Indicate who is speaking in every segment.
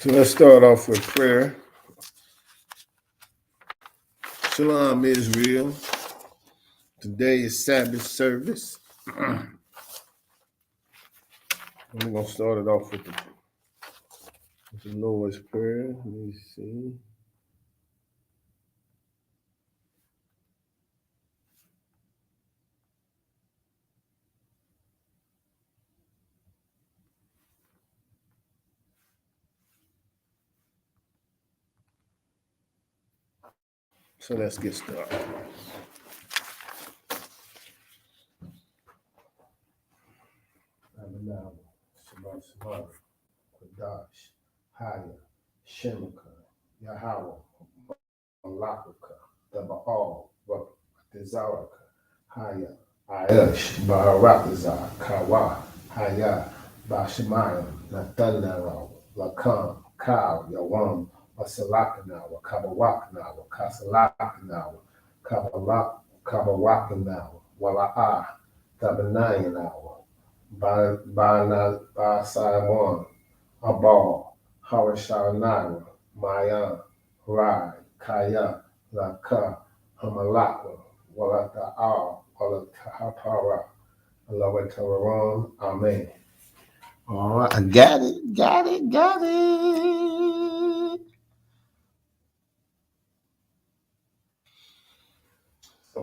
Speaker 1: So let's start off with prayer. Shalom, Israel. Today is Sabbit Service. We're going to start it off with the Lord's Prayer. Let me see. So let's get started. Abinah, Shabbat, Kodash, Haya, Shemaka, Yahweh, Malakaka, Daba'al, Tizaraka, Haya, Ayash, Baharatazar, Kawa, Haya, Bashemaya, Nathanael, Lakam, Kal, Yawam, Wasalakanawa, Kabawakanawa, Kasalakanawa, Kabawakanawa, Wala'a, Tabanayanawa, Ba Simon, Abal, Harashanawa, Mayan, Rai, Kaya, Laka, Hamalaka, Walata'al, Walatahapara, Alawataran, Amen. All right, I got it. So,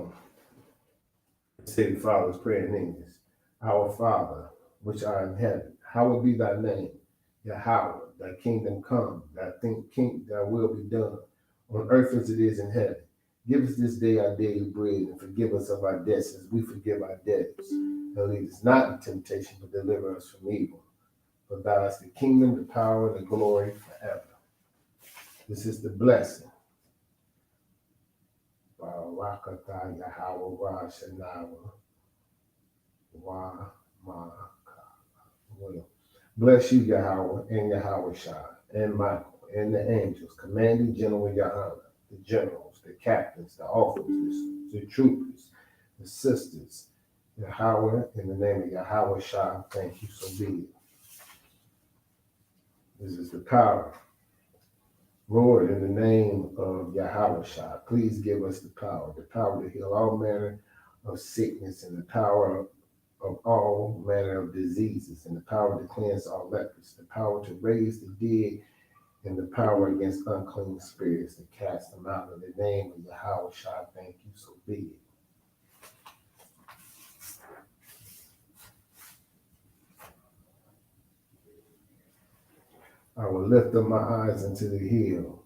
Speaker 1: say the Father's prayer in English. Our Father, which art in heaven, hallowed be thy name. Yahweh, thy kingdom come, thy will be done, on earth as it is in heaven. Give us this day our daily bread, and forgive us of our debts as we forgive our debtors. And lead us not into temptation, but deliver us from evil. For thou is the kingdom, the power, and the glory forever. This is the blessing. Barakatah Yahweh Wa Shanawa Wa Ma. Bless you, Yahweh, and Yahweh Shah, and Michael, and the angels, commanding General Yahweh, the generals, the captains, the officers, the troopers, the sisters, Yahweh, in the name of Yahweh Shah, thank you, so be it. This is the power. Lord, in the name of Yahweh Shah, please give us the power to heal all manner of sickness, and the power of all manner of diseases, and the power to cleanse all lepers, the power to raise the dead, and the power against unclean spirits to cast them out. In the name of Yahweh Shah, thank you, so be it. I will lift up my eyes unto the hill,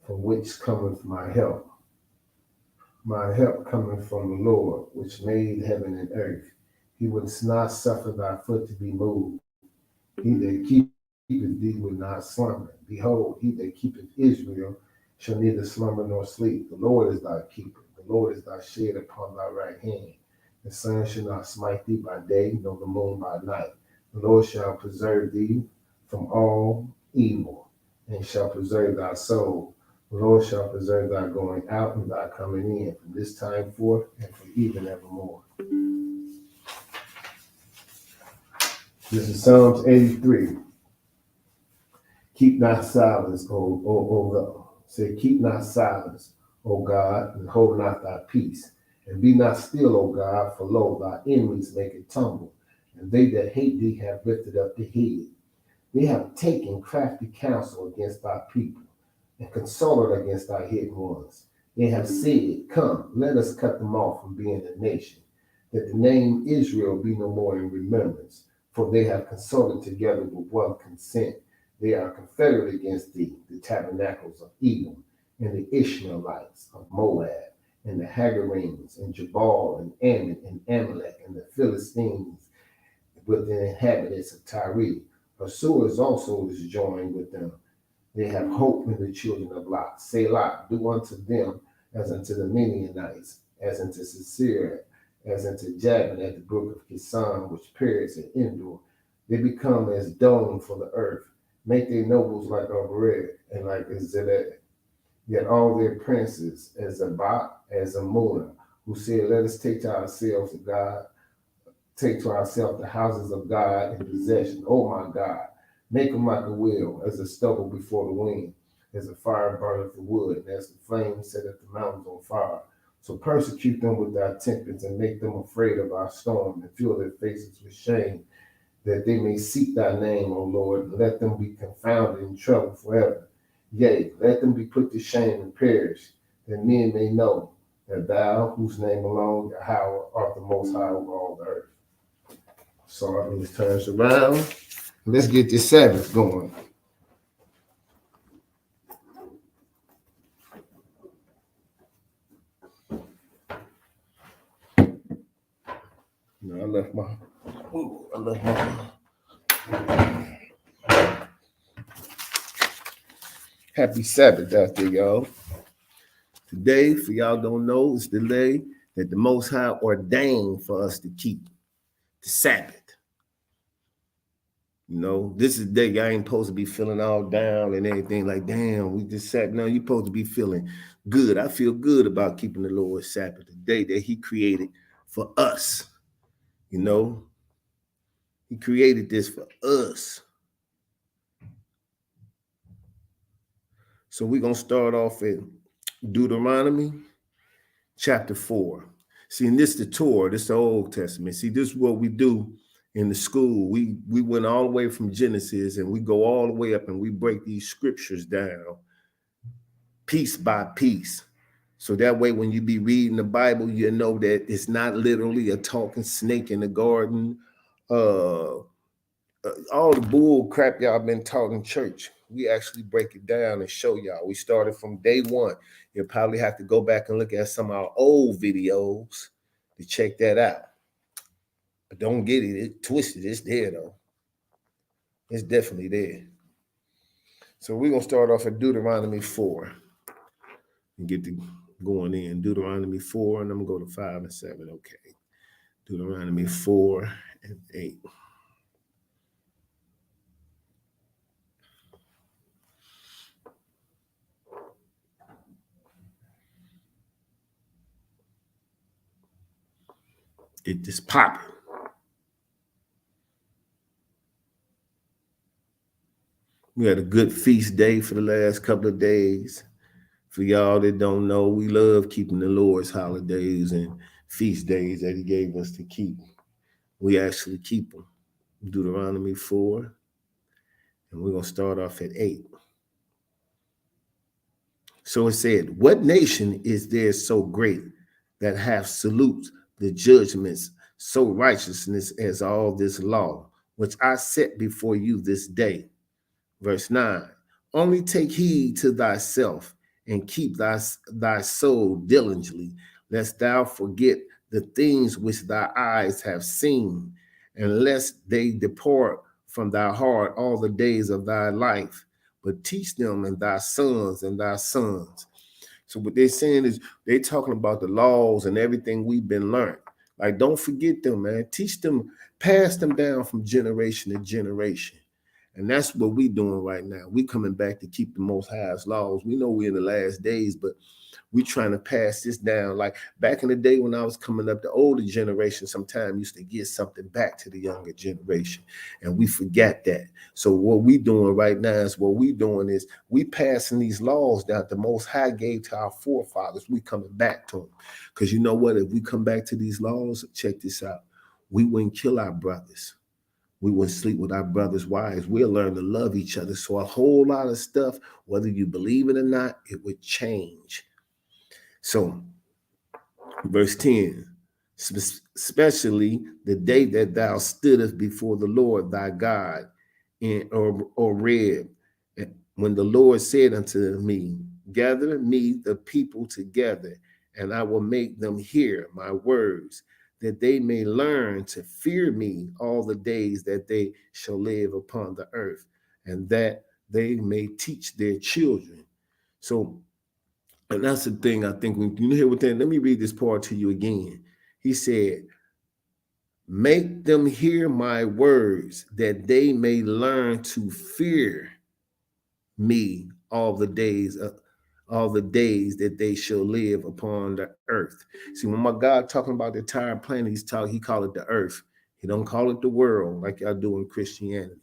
Speaker 1: from which cometh my help. My help cometh from the Lord, which made heaven and earth. He would not suffer thy foot to be moved. He that keepeth thee will not slumber. Behold, he that keepeth Israel shall neither slumber nor sleep. The Lord is thy keeper. The Lord is thy shade upon thy right hand. The sun shall not smite thee by day, nor the moon by night. The Lord shall preserve thee from all evil, and shall preserve thy soul. The Lord shall preserve thy going out and thy coming in, from this time forth and for even evermore. This is Psalms 83. Keep not silence, O God. Say, keep not silence, O God, and hold not thy peace. And be not still, O God, for lo, thy enemies make it tumble, and they that hate thee have lifted up the head. They have taken crafty counsel against thy people, and consulted against thy hidden ones. They have said, come, let us cut them off from being a nation, that the name Israel be no more in remembrance. For they have consulted together with one consent. They are confederate against thee, the tabernacles of Edom, and the Ishmaelites of Moab, and the Hagarenes, and Jabal, and Ammon, and Amalek, and the Philistines, with the inhabitants of Tyre. Pursuers also is joined with them. They have hope in the children of Lot. Selah, do unto them as unto the Midianites, as unto Sisera, as unto Jabin at the brook of Kison, which perished at Endor. They become as dung for the earth. Make their nobles like Obred and like Zebed. Yet all their princes as Zabat, as Amunah, who said, let us take to ourselves the houses of God in possession. Oh my God, Make them like a wheel, as a stubble before the wind, as a fire burneth the wood, and as the flame setteth the mountains on fire. So persecute them with thy tempest, and make them afraid of our storm, and fill their faces with shame, that they may seek thy name, O Lord, and let them be confounded in trouble forever. Yea, let them be put to shame and perish, that men may know that thou, whose name alone, Yahweh, art the most high over all the earth. So it turns around. Let's get this Sabbath going. I left my. Happy Sabbath out there, y'all. Today, for y'all don't know, is the day that the Most High ordained for us to keep, the Sabbath. You know, this is the day y'all ain't supposed to be feeling all down and everything like, damn, we just sat. No, you're supposed to be feeling good. I feel good about keeping the Lord's Sabbath, the day that he created for us. You know, he created this for us. So we're going to start off at Deuteronomy chapter 4. See, and this is the Torah, this is the Old Testament. See, this is what we do in the school. We went all the way from Genesis and we go all the way up and we break these scriptures down piece by piece. So that way, when you be reading the Bible, you know that it's not literally a talking snake in the garden. All the bull crap y'all been taught in church, we actually break it down and show y'all. We started from day one. You'll probably have to go back and look at some of our old videos to check that out. But don't get it twisted. It's there, though. It's definitely there. So we're going to start off at Deuteronomy 4 and get to going in. Deuteronomy 4, and I'm going to go to 5 and 7. Okay. Deuteronomy 4 and 8. Get this popping. We had a good feast day for the last couple of days. For y'all that don't know, we love keeping the Lord's holidays and feast days that he gave us to keep. We actually keep them. Deuteronomy 4. And we're going to start off at 8. So it said, what nation is there so great that hath salutes the judgments so righteousness as all this law, which I set before you this day? Verse 9, only take heed to thyself and keep thy soul diligently, lest thou forget the things which thy eyes have seen, and lest they depart from thy heart all the days of thy life, but teach them and thy sons and thy sons. So what they're saying is they're talking about the laws and everything we've been learned. Like, don't forget them, man. Teach them, pass them down from generation to generation. And that's what we're doing right now. We coming back to keep the Most High's laws. We know we're in the last days, but we trying to pass this down. Like back in the day when I was coming up, the older generation sometimes used to give something back to the younger generation, and we forgot that. So what we doing right now is we passing these laws that the Most High gave to our forefathers. We coming back to them, because you know what? If we come back to these laws, check this out. We wouldn't kill our brothers. We wouldn't sleep with our brothers' wives. We'll learn to love each other. So a whole lot of stuff, whether you believe it or not, it would change. So verse 10, especially the day that thou stoodest before the Lord thy God or read, when the Lord said unto me, gather me the people together, and I will make them hear my words, that they may learn to fear me all the days that they shall live upon the earth, and that they may teach their children. So, and that's the thing I think when you hear what that, let me read this part to you again. He said, make them hear my words, that they may learn to fear me all the days that they shall live upon the earth. See, when my God talking about the entire planet, he call it the earth. He don't call it the world like y'all do in Christianity.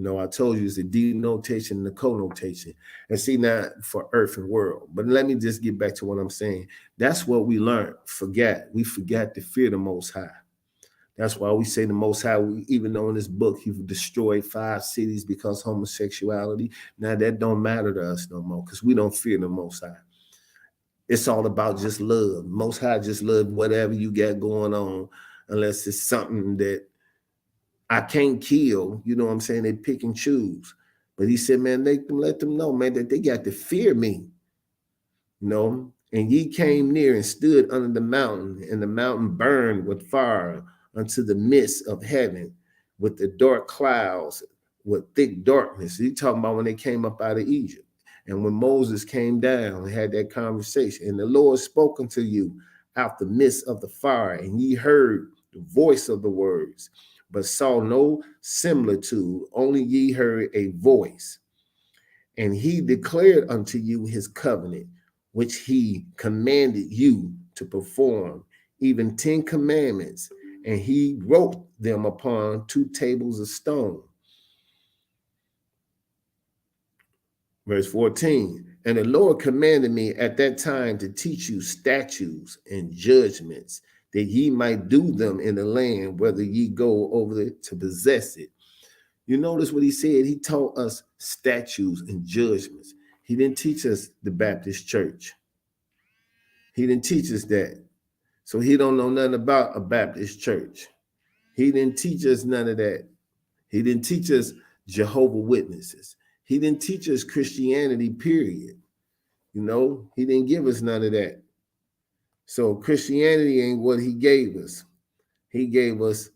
Speaker 1: I told you it's a denotation and a connotation. And see now for earth and world. But let me just get back to what I'm saying. That's what we learned. We forgot to fear the Most High. That's why we say the Most High, even though in this book he destroyed 5 cities because homosexuality. Now that don't matter to us no more because we don't fear the Most High. It's all about just love. Most High just love whatever you got going on, unless it's something that I can't kill. You know what I'm saying? They pick and choose. But he said, man, let them know, man, that they got to fear me. And ye came near and stood under the mountain, and the mountain burned with fire unto the midst of heaven, with the dark clouds, with thick darkness. He talking about when they came up out of Egypt. And when Moses came down and had that conversation, and the Lord spoke unto you out the midst of the fire, and ye heard the voice of the words, but saw no similitude, only ye heard a voice. And he declared unto you his covenant, which he commanded you to perform, even 10 commandments, and he wrote them upon 2 tables of stone. Verse 14, and the Lord commanded me at that time to teach you statutes and judgments, that ye might do them in the land, whether ye go over it to possess it. You notice what he said? He taught us statutes and judgments. He didn't teach us the Baptist church. He didn't teach us that. So he don't know nothing about a Baptist church. He didn't teach us none of that. He didn't teach us Jehovah's Witnesses. He didn't teach us Christianity, period. He didn't give us none of that. So Christianity ain't what he gave us. He gave us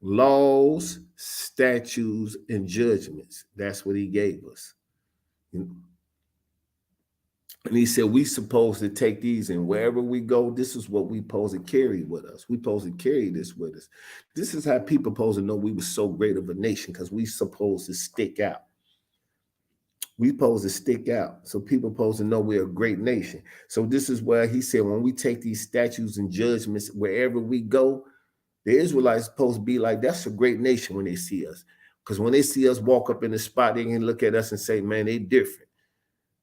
Speaker 1: laws, statutes, and judgments. That's what he gave us. And he said, we supposed to take these, and wherever we go, this is what we supposed to carry with us. We supposed to carry this with us. This is how people supposed to know we were so great of a nation, because we supposed to stick out. We supposed to stick out. So people supposed to know we're a great nation. So this is where he said, when we take these statutes and judgments, wherever we go, the Israelites supposed to be like, that's a great nation when they see us. Because when they see us walk up in the spot, they can look at us and say, man, they different.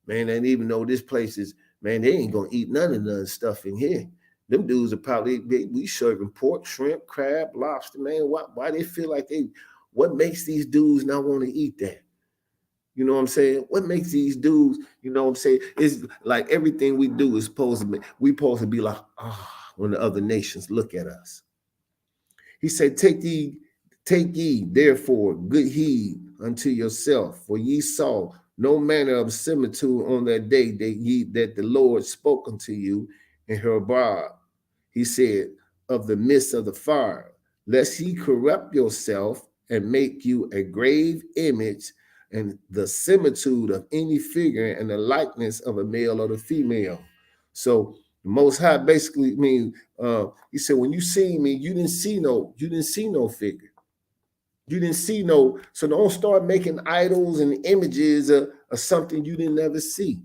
Speaker 1: Man, and even though this place is, man, they ain't going to eat none of the stuff in here. Them dudes are probably, we serving pork, shrimp, crab, lobster, man. Why they feel like what makes these dudes not want to eat that? You know what I'm saying? What makes these dudes, you know what I'm saying? It's like everything we do is supposed to be like, when the other nations look at us. He said, take ye, therefore, good heed unto yourself, for ye saw no manner of similitude on that day that the Lord spoke unto you in Horeb. He said, of the midst of the fire, lest ye corrupt yourself and make you a grave image and the similitude of any figure and the likeness of a male or the female. So the Most High basically means, he said, when you see me, you didn't see no figure. You didn't see no, so don't start making idols and images of something you didn't ever see.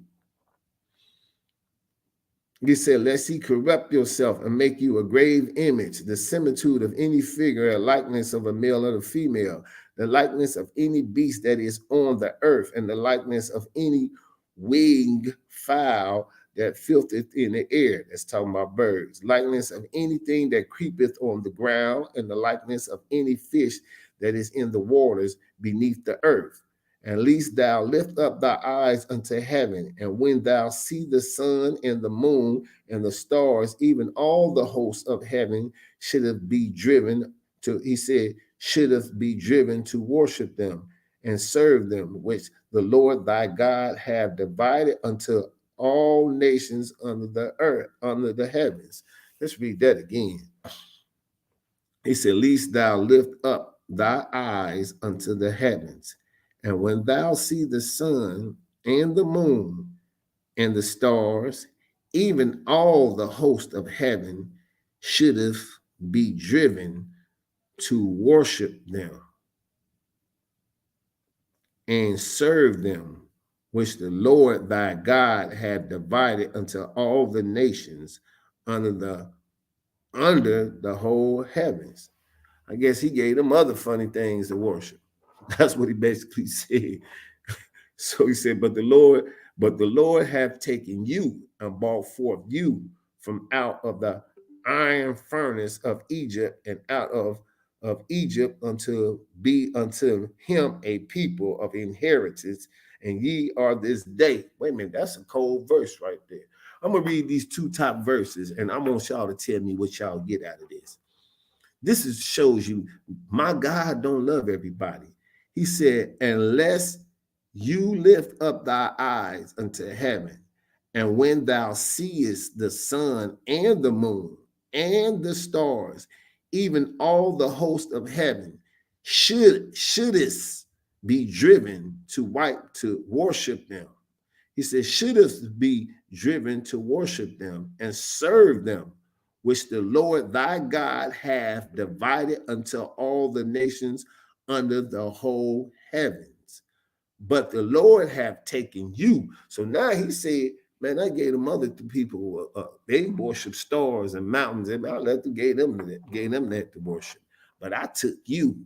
Speaker 1: He said, lest ye corrupt yourself and make you a grave image, the similitude of any figure, a likeness of a male or a female, the likeness of any beast that is on the earth, and the likeness of any winged fowl that filteth in the air. That's talking about birds. Likeness of anything that creepeth on the ground, and the likeness of any fish that is in the waters beneath the earth. And lest thou lift up thy eyes unto heaven, and when thou see the sun and the moon and the stars, even all the hosts of heaven shouldeth be driven to, he said, shouldeth be driven to worship them and serve them, which the Lord thy God have divided unto all nations under the earth, under the heavens. Let's read that again. He said, lest thou lift up thy eyes unto the heavens, and when thou see the sun and the moon and the stars, even all the host of heaven shouldeth be driven to worship them and serve them, which the Lord thy God hath divided unto all the nations under the whole heavens. I guess he gave them other funny things to worship. That's what he basically said. So he said, but the Lord hath taken you and brought forth you from out of the iron furnace of Egypt, and out of Egypt unto him a people of inheritance, and ye are this day. Wait a minute, that's a cold verse right there. I'm gonna read these two top verses, and I want y'all to tell me what y'all get out of this. Shows you my God don't love everybody. He said, unless you lift up thy eyes unto heaven, and when thou seest the sun and the moon and the stars, even all the host of heaven, shouldest be driven to worship them. He says, shouldest be driven to worship them and serve them, which the Lord thy God hath divided unto all the nations under the whole heavens. But the Lord hath taken you. So now he said, man, I gave them other people, they worship stars and mountains, and I gave them that to worship. But I took you,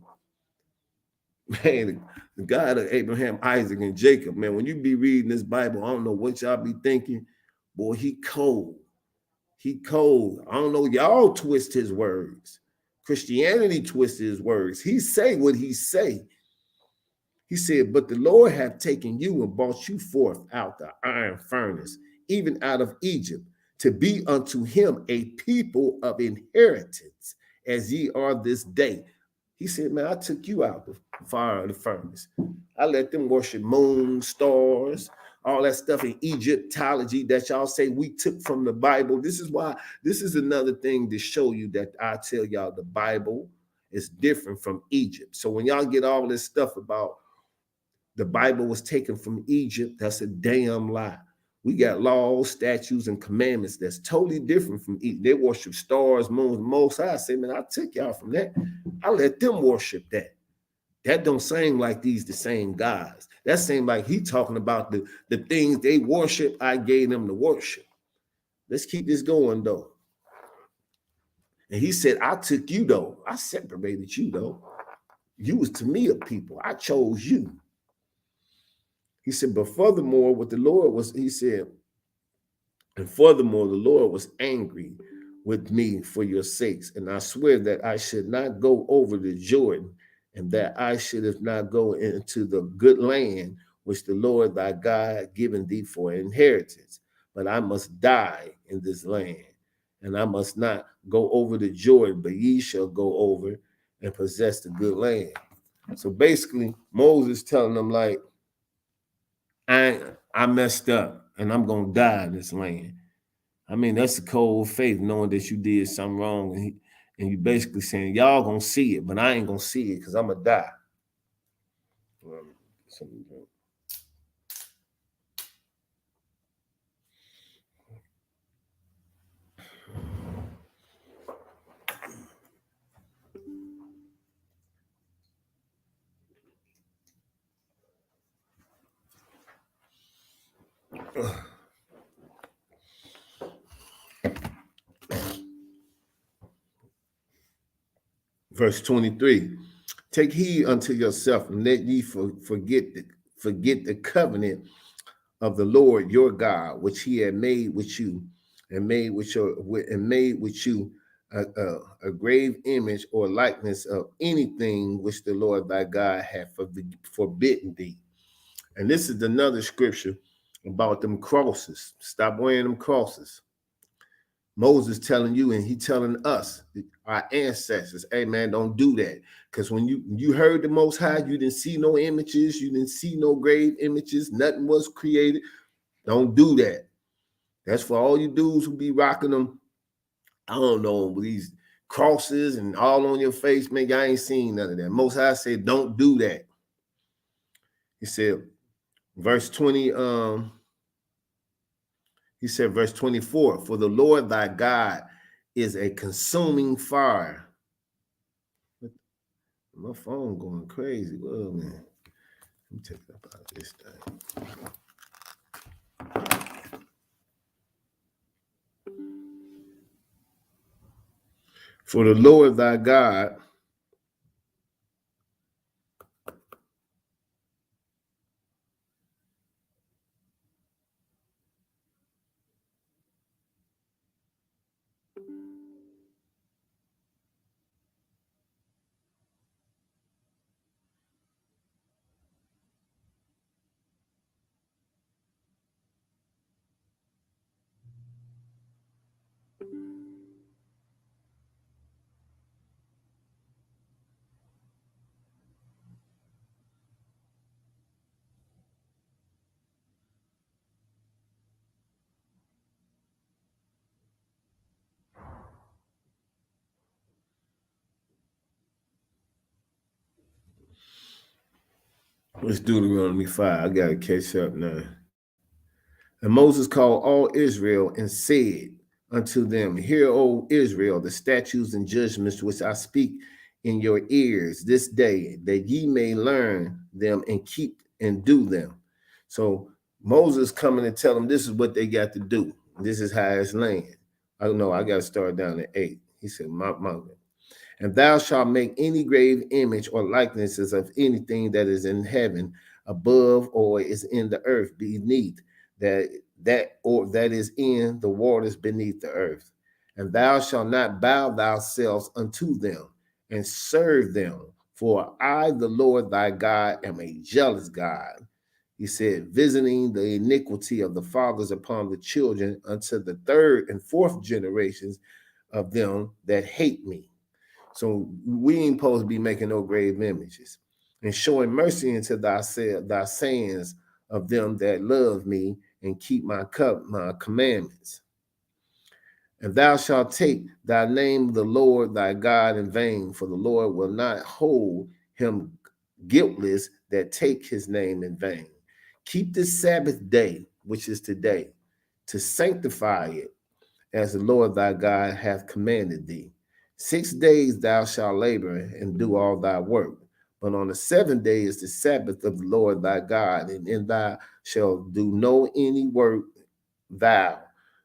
Speaker 1: man, the God of Abraham, Isaac, and Jacob. Man, when you be reading this Bible, I don't know what y'all be thinking. Boy, he cold. He cold. I don't know. Y'all twist his words. Christianity twisted his words. He say what he say. He said, but the Lord hath taken you and brought you forth out the iron furnace, even out of Egypt, to be unto him a people of inheritance, as ye are this day. He said, man, I took you out the fire of the furnace. I let them worship moon, stars, all that stuff in Egyptology that y'all say we took from the Bible. This is another thing to show you that I tell y'all the Bible is different from Egypt. So when y'all get all this stuff about the Bible was taken from Egypt, that's a damn lie. We got laws, statutes, and commandments that's totally different from Egypt. They worship stars, moons, most high. I say, man, I took y'all from that. I let them worship that. That don't seem like these the same guys. That seems like he talking about the things they worship, I gave them to worship. Let's keep this going, though. And he said, I took you, though. I separated you, though. You was to me a people. I chose you. He said, but furthermore, what the Lord was, he said, and furthermore, the Lord was angry with me for your sakes. And I swear that I should not go over the Jordan, and that I should have not go into the good land which the Lord thy God had given thee for inheritance. But I must die in this land, and I must not go over the Jordan, but ye shall go over and possess the good land. So basically, Moses telling them, like, I messed up and I'm gonna die in this land. I mean, that's a cold faith, knowing that you did something wrong, and you basically saying, y'all gonna see it, but I ain't gonna see it because I'm gonna die. Verse 23, take heed unto yourself, and let ye forget the covenant of the Lord your God, which he had made with you, and made with you a grave image or likeness of anything which the Lord thy God hath forbidden thee. And this is another scripture about them crosses. Stop wearing them crosses. Moses telling you, and he telling us, our ancestors, hey man, don't do that. Because when you heard the Most High, you didn't see no images, you didn't see no grave images, nothing was created. Don't do that. That's for all you dudes who be rocking them, I don't know, these crosses and all on your face, man, y'all ain't seen none of that. Most High said, don't do that. He said, verse 20, he said, verse 24, for the Lord thy God is a consuming fire. My phone going crazy. Well, man, let me take it up out of this thing. For the Lord thy God Let's Deuteronomy 5. I got to catch up now. And Moses called all Israel and said unto them, Hear, O Israel, the statutes and judgments which I speak in your ears this day, that ye may learn them and keep and do them. So Moses coming and tell them this is what they got to do. This is how it's land. I don't know. I got to start down at 8. He said, And thou shalt make any grave image or likenesses of anything that is in heaven above or is in the earth beneath, that is in the waters beneath the earth. And thou shalt not bow thyself unto them and serve them, for I, the Lord thy God, am a jealous God. He said, visiting the iniquity of the fathers upon the children unto the third and fourth generations of them that hate me. So we ain't supposed to be making no grave images, and showing mercy unto thy sayings of them that love me and keep my commandments. And thou shalt take thy name, the Lord thy God, in vain, for the Lord will not hold him guiltless that take his name in vain. Keep this Sabbath day, which is today, to sanctify it, as the Lord thy God hath commanded thee. 6 days thou shalt labor and do all thy work. But on the 7th day is the Sabbath of the Lord thy God, and in thou shalt do no any work, thou,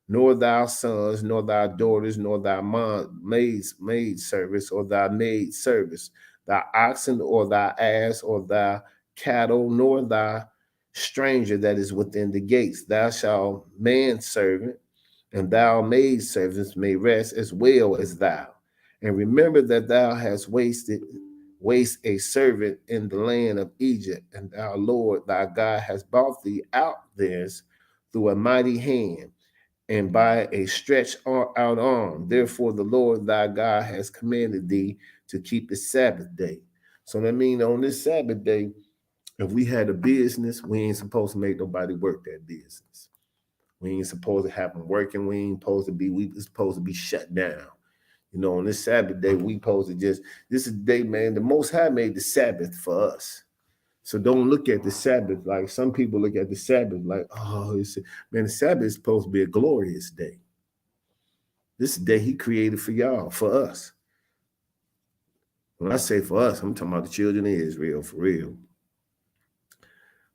Speaker 1: nor thy sons, nor thy daughters, nor thy maid service, or thy maid service, thy oxen, or thy ass, or thy cattle, nor thy stranger that is within the gates. Thou shalt manservant, and thou maid servants may rest as well as thou. And remember that thou hast waste a servant in the land of Egypt, and thou Lord thy God has brought thee out thence through a mighty hand and by a stretched out arm. Therefore the Lord thy God has commanded thee to keep the Sabbath day. So that means on this Sabbath day, if we had a business, we ain't supposed to make nobody work that business. We ain't supposed to have them working. We supposed to be shut down. You know, on this Sabbath day, we supposed to this is the day, man, the Most High made the Sabbath for us. So don't look at the Sabbath like some people look at the Sabbath like, oh, man, the Sabbath is supposed to be a glorious day. This is the day he created for y'all, for us. When I say for us, I'm talking about the children of Israel, for real.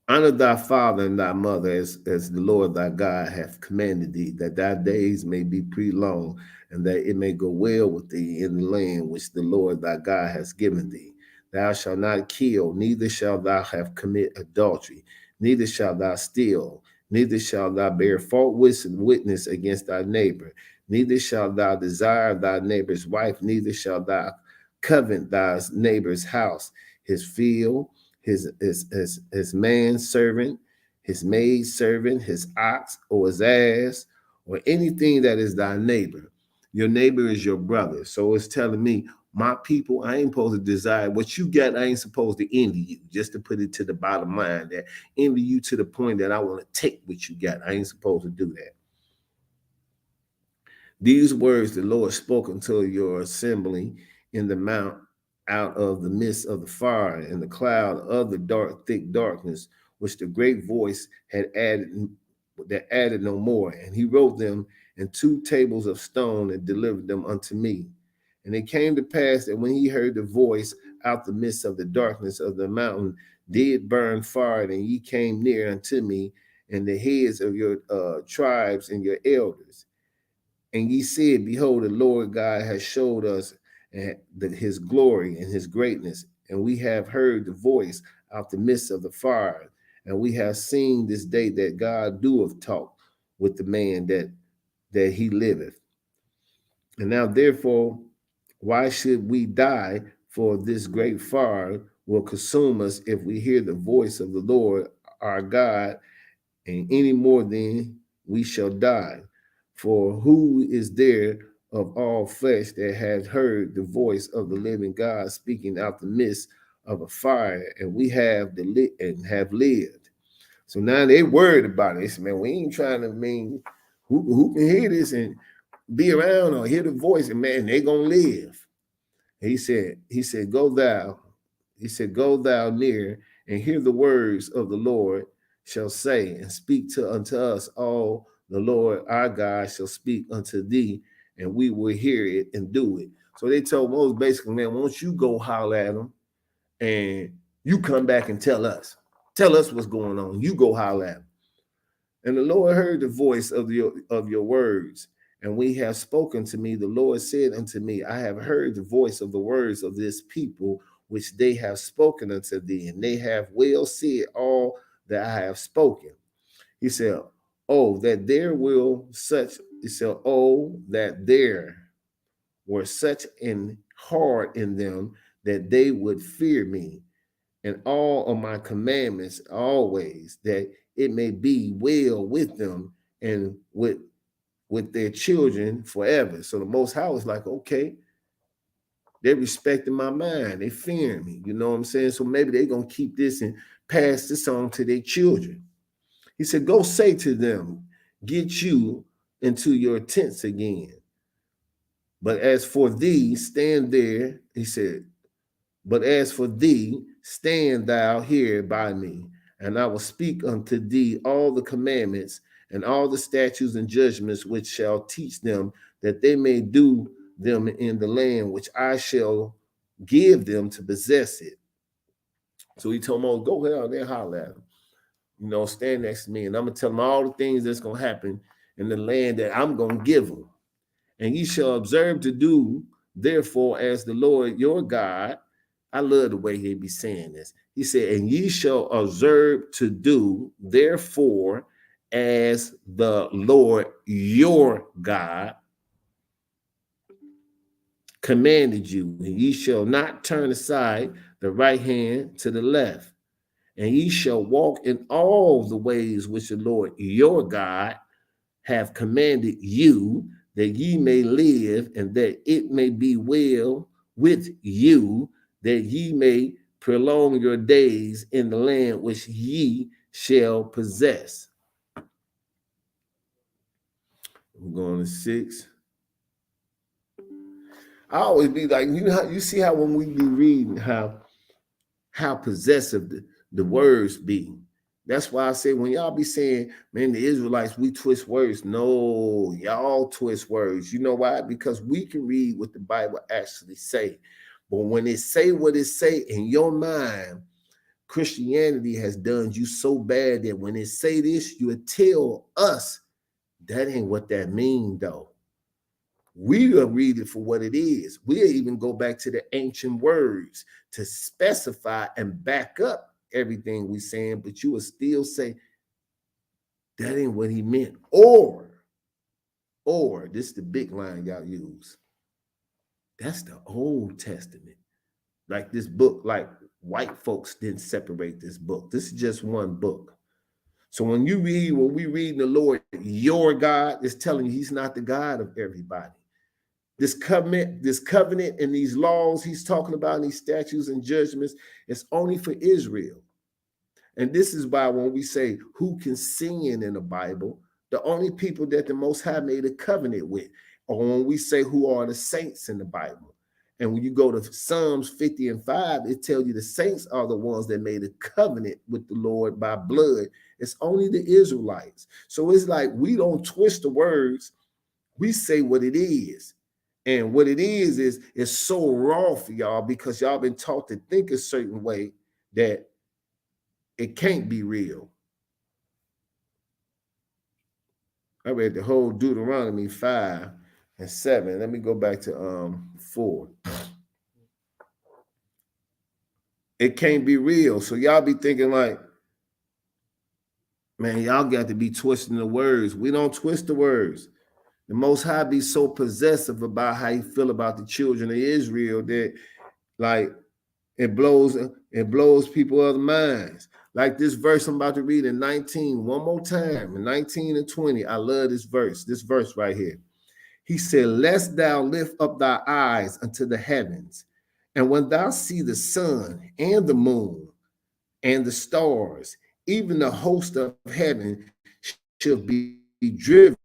Speaker 1: Honor thy father and thy mother as the Lord thy God hath commanded thee, that thy days may be prolonged, and that it may go well with thee in the land which the Lord thy God has given thee. Thou shalt not kill, neither shalt thou have commit adultery, neither shalt thou steal, neither shalt thou bear false witness against thy neighbor, neither shalt thou desire thy neighbor's wife, neither shalt thou covet thy neighbor's house, his field, his man servant, his maid servant, his ox or his ass, or anything that is thy neighbor. Your neighbor is your brother. So it's telling me, my people, I ain't supposed to desire what you got. I ain't supposed to envy you, just to put it to the bottom line, that envy you to the point that I want to take what you got. I ain't supposed to do that. These words the Lord spoke unto your assembly in the mount, out of the midst of the fire and the cloud of the thick darkness, which the great voice had added no more. And he wrote them in 2 tables of stone and delivered them unto me. And it came to pass that when he heard the voice out the midst of the darkness of the mountain did burn fire, and ye came near unto me, and the heads of your tribes and your elders. And ye said, Behold, the Lord God has showed us his glory and his greatness, and we have heard the voice out the midst of the fire, and we have seen this day that God doeth talk with the man that he liveth. And now therefore, why should we die? For this great fire will consume us if we hear the voice of the Lord our God, and any more than we shall die. For who is there of all flesh that has heard the voice of the living God speaking out the midst of a fire, and we have lived? So now they worried about it. They said, man, we ain't trying to who can hear this and be around or hear the voice, and man, they gonna live. He said, go thou near and hear the words of the Lord shall say, and speak unto us all the Lord our God shall speak unto thee, and we will hear it and do it. So they told Moses basically, man, once you go holler at them and you come back and tell us what's going on. You go holler at them. And the Lord heard the voice of your words, and we have spoken to me. The Lord said unto me, I have heard the voice of the words of this people, which they have spoken unto thee, and they have well said all that I have spoken. He said, oh, that there will such, he said, oh, that there were such an heart in them that they would fear me and all of my commandments always, that it may be well with them and with their children forever. So the Most High was like, okay, they're respecting my mind. They fearing me. You know what I'm saying? So maybe they're going to keep this and pass this on to their children. He said, go say to them, get you into your tents again. But as for thee, stand there, he said, but as for thee, stand thou here by me, and I will speak unto thee all the commandments and all the statutes and judgments which shall teach them, that they may do them in the land which I shall give them to possess it. So he told Moses, go out there and holler at them. You know, stand next to me, and I'm going to tell them all the things that's going to happen in the land that I'm going to give them. And ye shall observe to do, therefore, as the Lord your God. I love the way he be saying this. He said, and ye shall observe to do, therefore, as the Lord your God commanded you. And ye shall not turn aside the right hand to the left. And ye shall walk in all the ways which the Lord your God have commanded you, that ye may live, and that it may be well with you, that ye may prolong your days in the land which ye shall possess. I'm going to 6. I always be like, you see how when we be reading how possessive the words be. That's why I say when y'all be saying, man, the Israelites, we twist words. No, y'all twist words. You know why? Because we can read what the Bible actually say. But when it say what it say in your mind, Christianity has done you so bad that when it say this, you would tell us that ain't what that mean though. We'll read it for what it is. We'll even go back to the ancient words to specify and back up everything we saying, but you will still say that ain't what he meant. Or this is the big line y'all use. That's the Old Testament. Like this book, like white folks didn't separate this book. This is just one book. So when we read the Lord, your God is telling you he's not the God of everybody. This covenant and these laws he's talking about, and these statutes and judgments, it's only for Israel. And this is why when we say who can sin in the Bible, the only people that the Most High made a covenant with, or when we say who are the saints in the Bible. And when you go to Psalms 50 and 5, it tells you the saints are the ones that made a covenant with the Lord by blood. It's only the Israelites. So it's like we don't twist the words. We say what it is. And what it is so raw for y'all because y'all been taught to think a certain way that it can't be real. I read the whole Deuteronomy 5 and 7. Let me go back to 4. It can't be real. So y'all be thinking like, man, y'all got to be twisting the words. We don't twist the words. The Most High be so possessive about how he feel about the children of Israel that like it blows people other minds. Like this verse I'm about to read in 19, one more time, in 19 and 20. I love this verse right here. He said, lest thou lift up thy eyes unto the heavens, and when thou see the sun and the moon and the stars, even the host of heaven shall be driven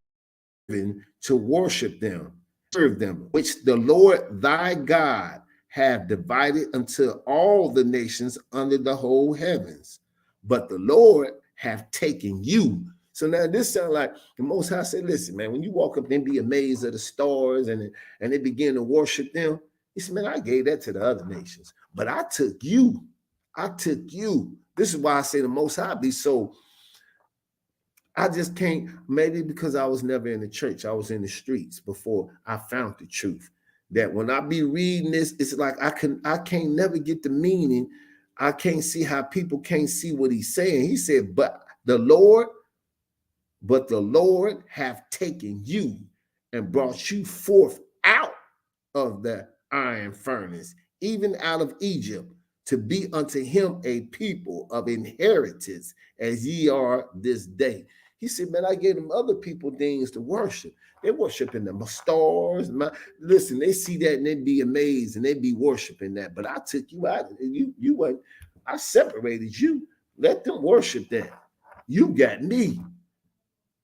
Speaker 1: to worship them, serve them, which the Lord thy God have divided unto all the nations under the whole heavens, but the Lord have taken you. So now this sounds like the Most High said, listen, man, when you walk up and be amazed at the stars and they begin to worship them, he said, man, I gave that to the other nations, but I took you. I took you. This is why I say the Most High be so. I just can't, maybe because I was never in the church. I was in the streets before I found the truth. That when I be reading this, it's like I can't never get the meaning. I can't see how people can't see what he's saying. He said, but the Lord have taken you and brought you forth out of the iron furnace, even out of Egypt, to be unto him a people of inheritance, as ye are this day. He said, man, I gave them other people things to worship. They're worshiping the stars. Listen, they see that and they be amazed and they be worshiping that. But I took you out. You went. I separated you. Let them worship that. You got me.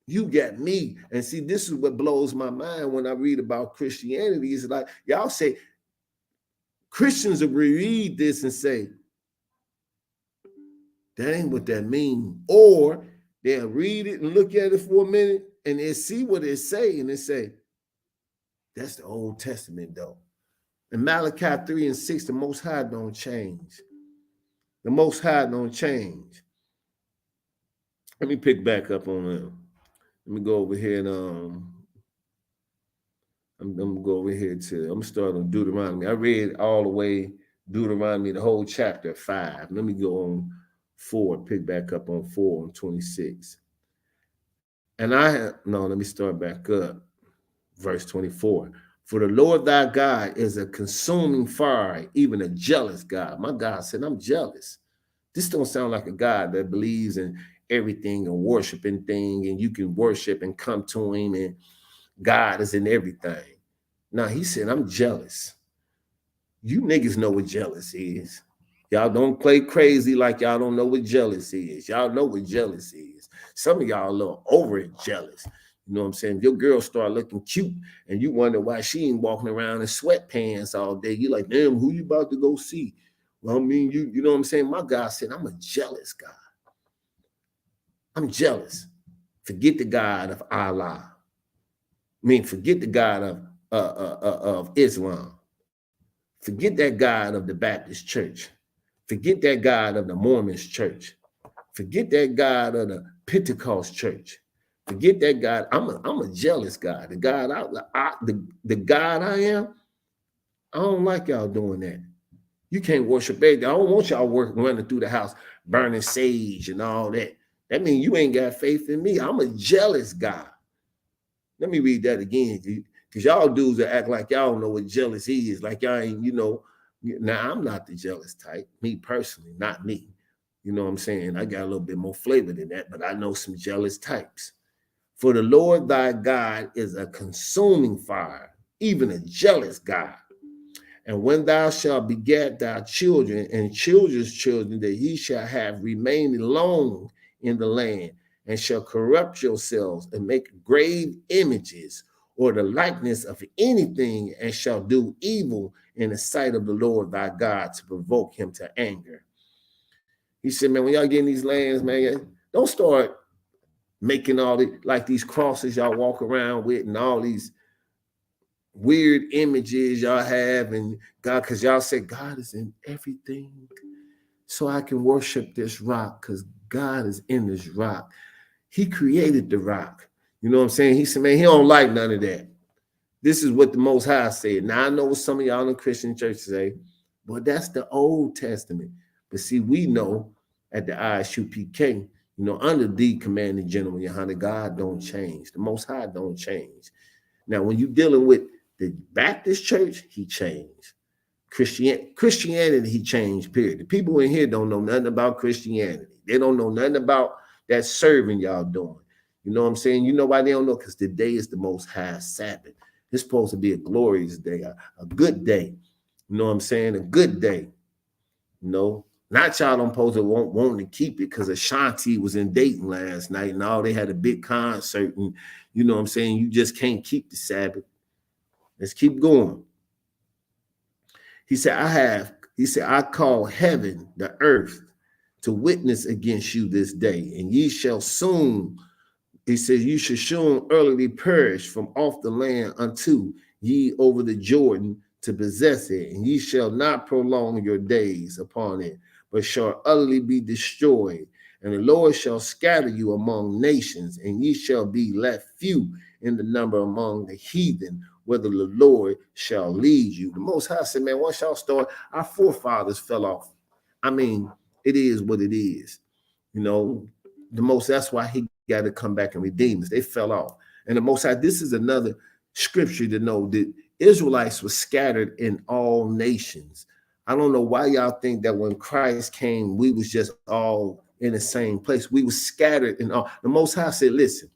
Speaker 1: You got me. And see, this is what blows my mind when I read about Christianity. It's like y'all say, Christians will read this and say, that ain't what that means. Or they'll read it and look at it for a minute and they'll see what it say and they say, that's the Old Testament though. In Malachi 3:6, the Most High don't change. The Most High don't change. Let me pick back up on them. Let me go over here and I'm gonna go over here I'm gonna start on Deuteronomy. I read all the way Deuteronomy, the whole chapter 5. Let me go on 4, pick back up on 4 and 26. And let me start back up. Verse 24. For the Lord thy God is a consuming fire, even a jealous God. My God said, I'm jealous. This don't sound like a God that believes in everything and worshiping thing, and you can worship and come to him, and God is in everything. Now he said, I'm jealous. You niggas know what jealous is. Y'all don't play crazy like y'all don't know what jealous is. Y'all know what jealous is. Some of y'all a little over it jealous. You know what I'm saying? If your girl start looking cute and you wonder why she ain't walking around in sweatpants all day, you like, damn, who you about to go see? Well, I mean, you know what I'm saying? My God said, I'm a jealous God. I'm jealous. Forget the God of Allah. I mean, forget the God of Islam. Forget that God of the Baptist church. Forget that God of the Mormons church. Forget that God of the Pentecost church. Forget that God. I'm a jealous God. The God the God I am. I don't like y'all doing that. You can't worship everything. I don't want y'all running through the house, burning sage and all that. That means you ain't got faith in me. I'm a jealous God. Let me read that again, because y'all dudes that act like y'all don't know what jealous is, like y'all ain't, Now, I'm not the jealous type, me personally, not me. You know what I'm saying? I got a little bit more flavor than that, but I know some jealous types. For the Lord thy God is a consuming fire, even a jealous God. And when thou shalt beget thy children and children's children, that ye shall have remaining long in the land, and shall corrupt yourselves and make grave images or the likeness of anything, and shall do evil in the sight of the Lord thy God to provoke him to anger. He said, man, when y'all get in these lands, man, don't start making all these crosses y'all walk around with and all these weird images y'all have, and God, because y'all say God is in everything, so I can worship this rock because God is in this rock. He created the rock. You know what I'm saying? He said, man, he don't like none of that. This is what the Most High said. Now, I know what some of y'all in Christian churches say, but that's the Old Testament. But see, we know at the ISUPK, under the commanding general, Yohana, God don't change. The Most High don't change. Now, when you're dealing with the Baptist church, he changed. Christianity, he changed, period. The people in here don't know nothing about Christianity. They don't know nothing about that serving y'all doing. You know what I'm saying? You know why they don't know? Because today is the Most High Sabbath. It's supposed to be a glorious day, a good day. You know what I'm saying? A good day. Not y'all don't supposed to want to keep it because Ashanti was in Dayton last night and all they had a big concert, and you know what I'm saying? You just can't keep the Sabbath. Let's keep going. He said, I call heaven, the earth, to witness against you this day, and ye shall soon, he says, you should soon early perish from off the land unto ye over the Jordan to possess it, and ye shall not prolong your days upon it, but shall utterly be destroyed. And the Lord shall scatter you among nations, and ye shall be left few in the number among the heathen, whether the Lord shall lead you. The Most High said, man, once y'all start, our forefathers fell off. I mean, it is what it is. You know, that's why he got to come back and redeem us. They fell off. And the Most High, this is another scripture to know that Israelites were scattered in all nations. I don't know why y'all think that when Christ came, we was just all in the same place. We were scattered in all. The Most High said, listen,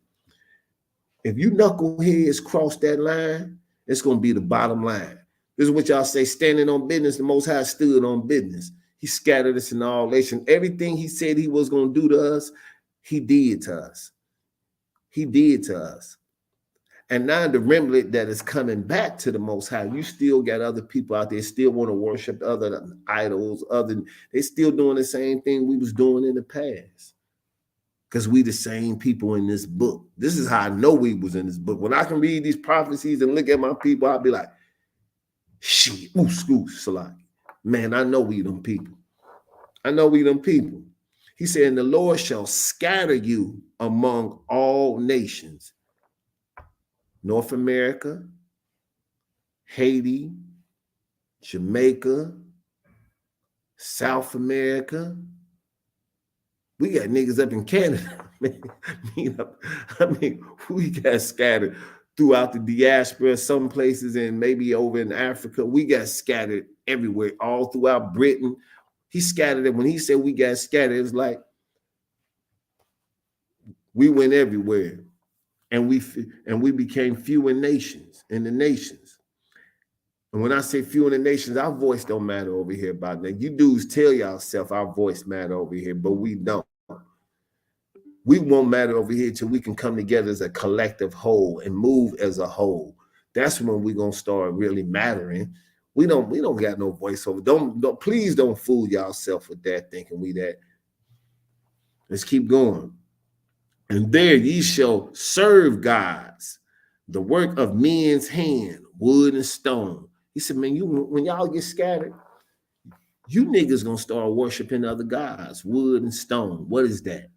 Speaker 1: if you knuckleheads cross that line, it's going to be the bottom line. This is what y'all say, standing on business. The Most High stood on business. He scattered us in all nations. Everything he said he was going to do to us, he did to us. He did to us. And now the remnant that is coming back to the Most High, you still got other people out there still want to worship other idols. They still doing the same thing we was doing in the past. Because we the same people in this book. This is how I know we was in this book. When I can read these prophecies and look at my people, I'll be like, shit, Salaki. Man, I know we them people. I know we them people. He said, and the Lord shall scatter you among all nations. North America, Haiti, Jamaica, South America. We got niggas up in Canada. I mean, we got scattered throughout the diaspora, some places, and maybe over in Africa. We got scattered everywhere, all throughout Britain. He scattered it. When he said we got scattered, it was like we went everywhere. And we became few in the nations. And when I say few in the nations, our voice don't matter over here about that. You dudes tell yourself our voice matter over here, but we don't. We won't matter over here till we can come together as a collective whole and move as a whole. That's when we're gonna start really mattering. We don't got no voice over. Please don't fool yourself with that, thinking we that. Let's keep going. And there ye shall serve gods, the work of men's hand, wood and stone. He said, man, when y'all get scattered, you niggas gonna start worshiping other gods, wood and stone. What is that?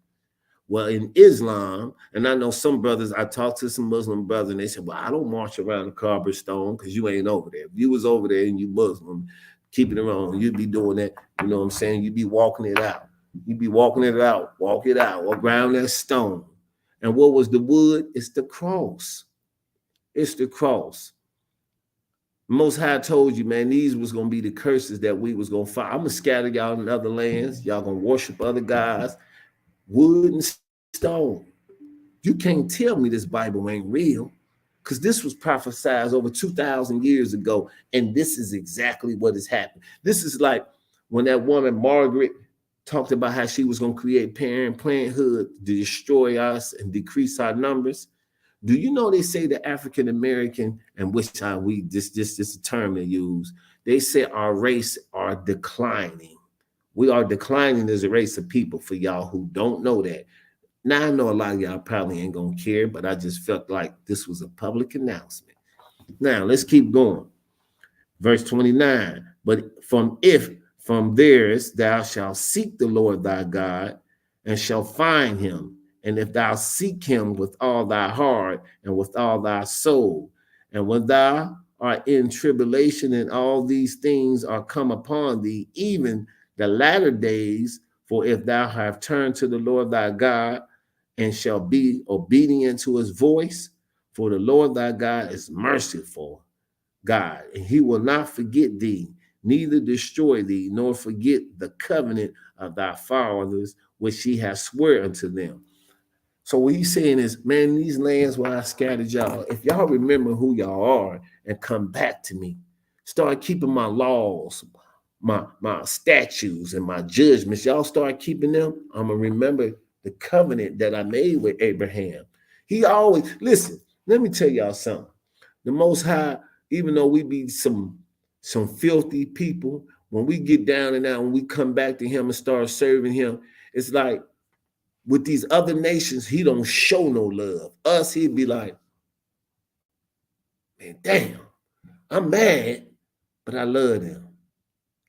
Speaker 1: Well, in Islam, and I know some brothers, I talked to some Muslim brothers, and they said, well, I don't march around the Kaaba stone because you ain't over there. If you was over there and you Muslim, keep it around, you'd be doing that, you know what I'm saying? You'd be walking it out. You'd be walking it out, walk it out, walk around that stone. And what was the wood? It's the cross. It's the cross. Most High told you, man, these was going to be the curses that we was going to find. I'm going to scatter y'all in other lands. Y'all going to worship other gods, wood and stone. You can't tell me this Bible ain't real, because this was prophesied over 2,000 years ago, and this is exactly what has happened. This is like when that woman, Margaret, talked about how she was going to create Parenthood to destroy us and decrease our numbers. Do you know they say the African American, and which this is a term they use, they say our race are declining. We are declining as a race of people, for y'all who don't know that. Now, I know a lot of y'all probably ain't going to care, but I just felt like this was a public announcement. Now, let's keep going. Verse 29, but from theirs thou shalt seek the Lord thy God, and shall find him. And if thou seek him with all thy heart and with all thy soul, and when thou art in tribulation and all these things are come upon thee, even the latter days, for if thou have turned to the Lord thy God, and shall be obedient to his voice, for the Lord thy God is merciful God, and he will not forget thee, neither destroy thee, nor forget the covenant of thy fathers, which he has swear unto them. So what he's saying is, man, these lands where I scattered y'all, if y'all remember who y'all are and come back to me, start keeping my laws, my statutes and my judgments, y'all start keeping them, I'm going to remember the covenant that I made with Abraham. He always, listen, let me tell y'all something. The Most High, even though we be some some filthy people. When we get down and out, when we come back to him and start serving him, it's like with these other nations, he don't show no love. Us, he'd be like, man, damn, I'm mad, but I love them.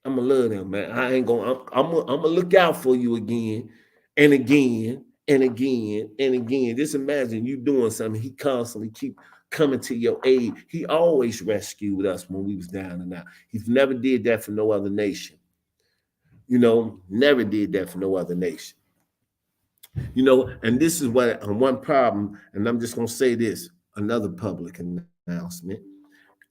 Speaker 1: I'm gonna love them, man. I ain't gonna. I'm gonna look out for you again, and again, and again, and again. Just imagine you doing something. He constantly keep coming to your aid. He always rescued us when we was down and out. He's never did that for no other nation. You know, never did that for no other nation. You know, and this is what one problem. And I'm just gonna say this: another public announcement.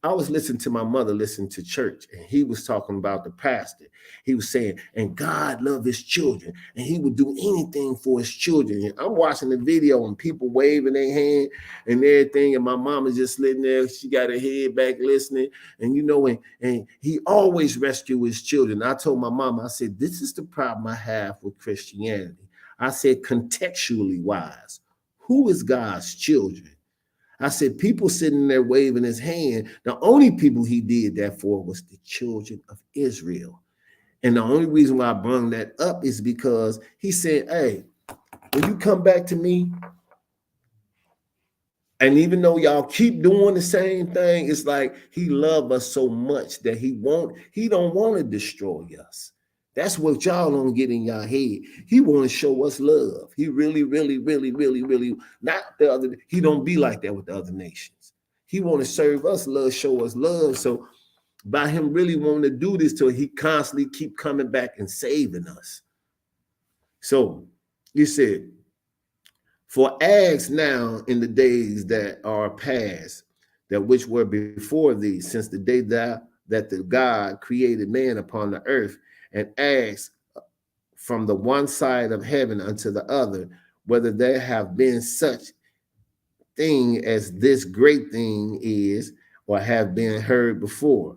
Speaker 1: I was listening to my mother listen to church, and he was talking about the pastor. He was saying, and God loved his children, and he would do anything for his children. And I'm watching the video, and people waving their hand and everything, and my mama just sitting there. She got her head back listening, and you know, and he always rescued his children. I told my mama, I said, this is the problem I have with Christianity. I said, contextually wise, who is God's children? I said, people sitting there waving his hand, the only people he did that for was the children of Israel. And the only reason why I brought that up is because he said, hey, when you come back to me, and even though y'all keep doing the same thing, it's like he loved us so much that he don't want to destroy us. That's what y'all don't get in y'all head. He want to show us love. He really, really, really, really, really, not the other. He don't be like that with the other nations. He want to serve us love, show us love. So by him really wanting to do this till he constantly keep coming back and saving us. So he said, for ask now in the days that are past, that which were before thee, since the day that the God created man upon the earth, and ask from the one side of heaven unto the other, whether there have been such thing as this great thing is, or have been heard before,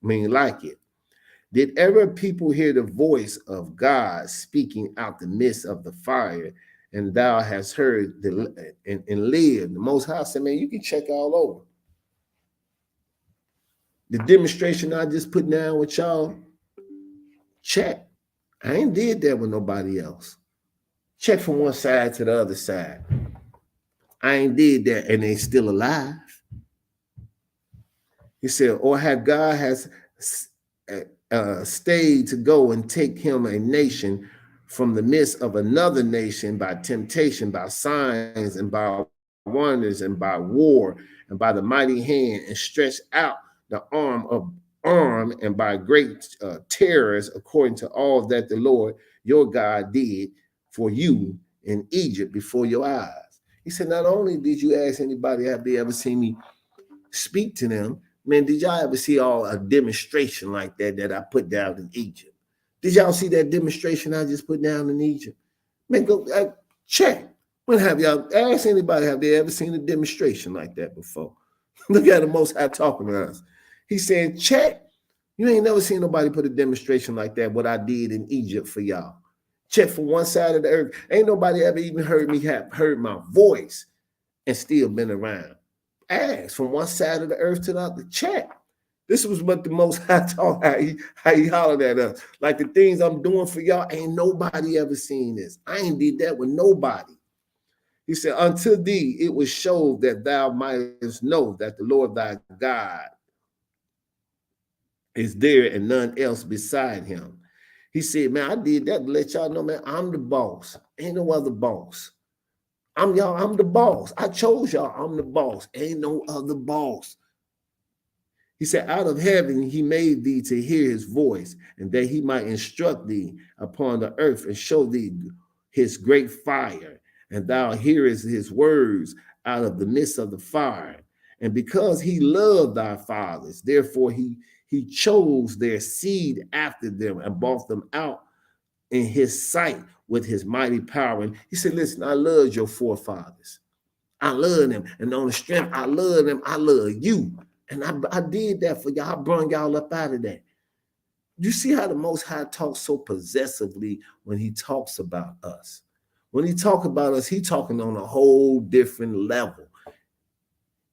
Speaker 1: I mean like it. Did ever people hear the voice of God speaking out the midst of the fire, and thou hast heard and lived? The Most High said, man, you can check all over. The demonstration I just put down with y'all, check. I ain't did that with nobody else. Check from one side to the other side. I ain't did that, and they still alive. He said, or have God has stayed to go and take him a nation from the midst of another nation by temptation, by signs, and by wonders, and by war, and by the mighty hand, and stretch out the arm and by great terrors, according to all that the Lord your God did for you in Egypt before your eyes. He said, not only did you ask anybody, have they ever seen me speak to them, man, did y'all ever see a demonstration like that I put down in Egypt? Did y'all see that demonstration I just put down in Egypt? Man, go check. When have y'all asked anybody, have they ever seen a demonstration like that before? Look at the Most High talking to us. He said, check. You ain't never seen nobody put a demonstration like that, what I did in Egypt for y'all. Check from one side of the earth. Ain't nobody ever even heard me heard my voice and still been around. Ask from one side of the earth to the other. Check. This was what the Most High taught, how he hollered at us. Like the things I'm doing for y'all, ain't nobody ever seen this. I ain't did that with nobody. He said, unto thee it was showed that thou mightest know that the Lord thy God is there and none else beside him. He said, man, I did that to let y'all know, man, I'm the boss. Ain't no other boss. I'm the boss. I chose y'all. I'm the boss. Ain't no other boss. He said, out of heaven he made thee to hear his voice, and that he might instruct thee upon the earth and show thee his great fire. And thou hearest his words out of the midst of the fire. And because he loved thy fathers, therefore he chose their seed after them and brought them out in his sight with his mighty power. And he said, listen, I love your forefathers. I love them. And on the strength, I love them. I love you. And I did that for y'all. I brought y'all up out of that. You see how the Most High talks so possessively when he talks about us. When he talks about us, he's talking on a whole different level.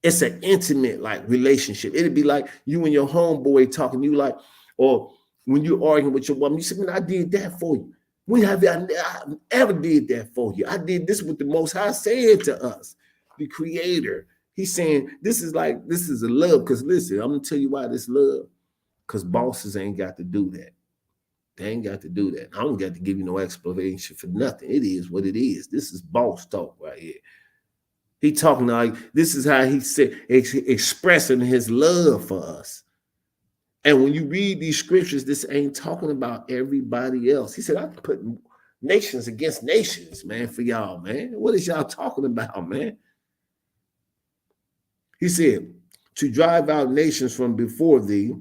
Speaker 1: It's an intimate like relationship. It'd be like you and your homeboy talking. You like, or when you're arguing with your woman, you say, "Man, I did that for you. When have I ever did that for you? I did this with the Most High said to us, the Creator." He's saying this is a love. Because listen, I'm gonna tell you why this love. Because bosses ain't got to do that. They ain't got to do that. I don't got to give you no explanation for nothing. It is what it is. This is boss talk right here. He talking like this is how he said expressing his love for us. And when you read these scriptures, this ain't talking about everybody else. He said, I can put nations against nations, man, for y'all, man. What is y'all talking about, man? He said, to drive out nations from before thee